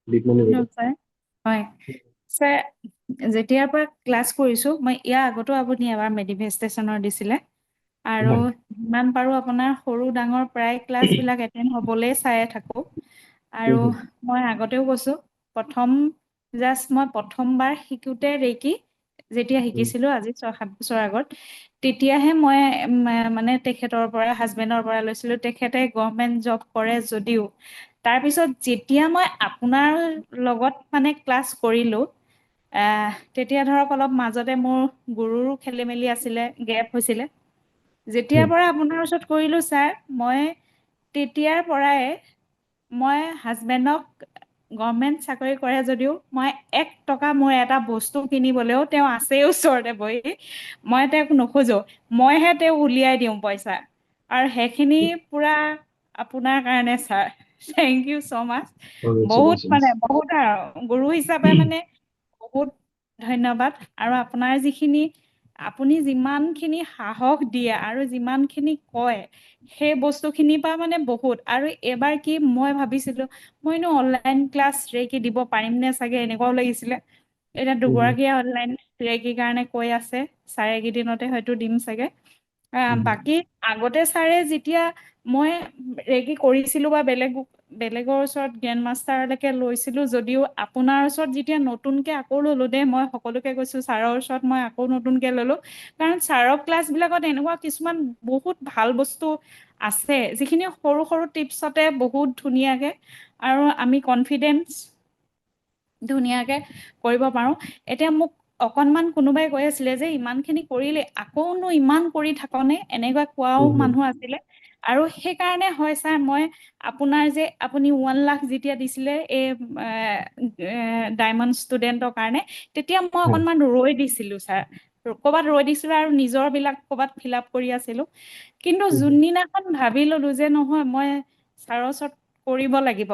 Big মনি বাইদেউ। Sir হয় sir যেতিয়াৰ পৰা ক্লাছ কৰিছো মই ইয়াৰ আগতো আপুনি এবাৰ মেনিফেষ্টেশ্যনৰ দিছিলে আৰু হয়। যিমান পাৰো আপোনাৰ সৰু ডাঙৰ প্ৰায় ক্লাছবিলাক এটেণ্ড হ'বলৈ চায়ে থাকো আৰু হুম, মই আগতেও কৈছো মই প্ৰথমবাৰ শিকোতে ৰেকি যেতিয়া হুম, শিকিছিলো আজি 6-7 বছৰ আগত তেতিয়াহে মই মানে তেখেতৰ পৰা হাজবেণ্ডৰ পৰা লৈছিলো তেখেতে গভমেণ্ট জব কৰে যদিও তাৰপিছত যেতিয়া মই আপোনাৰ লগত মানে ক্লাছ কৰিলো তেতিয়া ধৰক অলপ মাজতে মোৰ গুৰুৰো খেলি মেলি আছিলে গেপ হৈছিলে যেতিয়াৰ হুম, পৰা আপোনাৰ ওচৰত কৰিলো ছাৰ মই তেতিয়াৰ পৰাই মই হাজবেণ্ডক গভমেণ্ট চাকৰি কৰে যদিও মই 1 টকা মোৰ এটা বস্তু কিনিবলৈও তেওঁ আছেই ওচৰতে বহি মই তেওঁক নোখোজো মইহে তেওঁক উলিয়াই দিওঁ পইচা আৰু সেইখিনি পুৰা আপোনাৰ কাৰণে ছাৰ থেংক ইউ ছ' মাচ বহুত কংগ্ৰেচুলেশ্যনছ। মানে বহুত আৰু গুৰু হিচাপে মানে বহুত ধন্যবাদ আৰু আপোনাৰ আপুনি যিমানখিনি সাহস দিয়ে আৰু যিমানখিনি কয় সেই বস্তুখিনিৰ পৰা মানে বহুত আৰু এইবাৰ কি মই ভাবিছিলো মইনো অনলাইন ক্লাছ ৰেকি দিব পাৰিম নে চাগে এনেকুৱাও লাগিছিলে এতিয়া দুগৰাকীয়ে অনলাইন ৰেকিৰ কাৰণে কৈ আছে ছাৰে এইকেইদিনতে হয়তো দিম চাগে বাকী আগতে ছাৰে যেতিয়া মই ৰেকি কৰিছিলো বা বেলেগৰ ওচৰত গ্ৰেণ্ড মাষ্টাৰলৈকে লৈছিলো যদিও আপোনাৰ ওচৰত যেতিয়া নতুনকে আকৌ ললো দেই মই সকলোকে কৈছো ছাৰৰ ওচৰত মই আকৌ নতুনকে ললো কাৰণ ছাৰৰ ক্লাছবিলাকত এনেকুৱা কিছুমান বহুত ভাল বস্তু আছে যিখিনি সৰু সৰু টিপছতে বহুত ধুনীয়াকে আৰু আমি কনফিডেন্স ধুনীয়াকে কৰিব পাৰো এতিয়া মোক অকনমান কোনোবাই কৈ আছিলে যে ইমানখিনি কৰিলে আকৌনো ইমান কৰি থাকনে এনেকুৱা কোৱাও মানুহ আছিলে আৰু সেইকাৰণে হয় ছাৰ মই আপোনাৰ যে আপুনি 1 লাখ যেতিয়া দিছিলে এই ডায়মণ্ড ষ্টুডেন্টৰ কাৰণে তেতিয়া মই হয়। অকনমান ৰৈ দিছিলো ছাৰ ক'ৰবাত ৰৈ দিছিলো আৰু নিজৰ বিলাক ক'ৰবাত ফিল আপ কৰি আছিলো কিন্তু যোনদিনাখন ভাবি ললো যে নহয় মই ছাৰৰ ওচৰত কৰিব লাগিব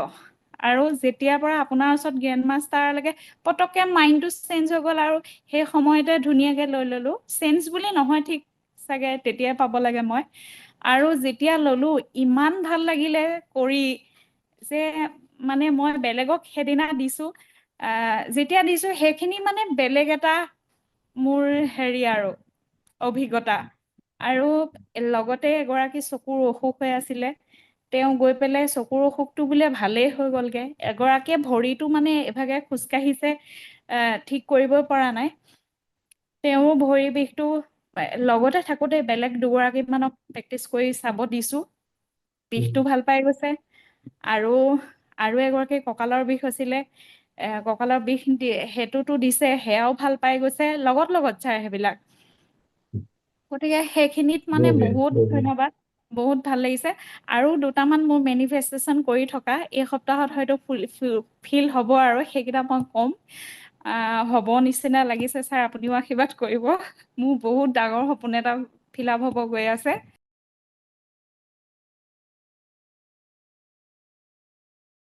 আৰু যেতিয়াৰ পৰা আপোনাৰ ওচৰত গ্ৰেণ্ড মাষ্টাৰলৈকে পতককে মাইণ্ডটো চেঞ্জ হৈ গ'ল আৰু সেই সময়তে ধুনীয়াকে লৈ ললো চেঞ্জ বুলি নহয় ঠিক চাগে তেতিয়াই পাব লাগে মই আৰু যেতিয়া ললো ইমান ভাল লাগিলে কৰি যে মানে মই বেলেগক সেইদিনা দিছো যেতিয়া দিছো সেইখিনি মানে বেলেগ এটা মোৰ হেৰি আৰু অভিজ্ঞতা আৰু লগতে এগৰাকী চকুৰ অসুখ হৈ আছিলে তেওঁ গৈ পেলাই চকুৰ অসুখটো বোলে ভালেই হৈ গলগে এগৰাকীয়ে ভৰিটো মানে এভাগে খোজকাঢ়িছে ঠিক কৰিবই পৰা নাই তেওঁ ভৰি বিষটো লগতে থাকোতে বেলেগ দুগৰাকী মানক প্ৰেক্টিচ কৰি চাব দিছো বিষটো ভাল পাই গৈছে আৰু এগৰাকী কঁকালৰ বিষ হৈছিলে কঁকালৰ বিষ সেইটোতো দিছে সেয়াও ভাল পাই গৈছে লগত ছাৰ সেইবিলাক গতিকে সেইখিনিত মানে বঢ়িয়া বহুত বঢ়িয়া। ধন্যবাদ বহুত ভাল লাগিছে আৰু দুটামান মোৰ মেনিফেষ্টেশ্যন কৰি থকা এই সপ্তাহত হয়তো ফিল হ'ব আৰু সেইকেইটা মই ক'ম হ'ব নিচিনা লাগিছে ছাৰ আপুনিও আশীৰ্বাদ কৰিব মোৰ বহুত ডাঙৰ সপোন এটা ফিল আপ হ'ব গৈ আছে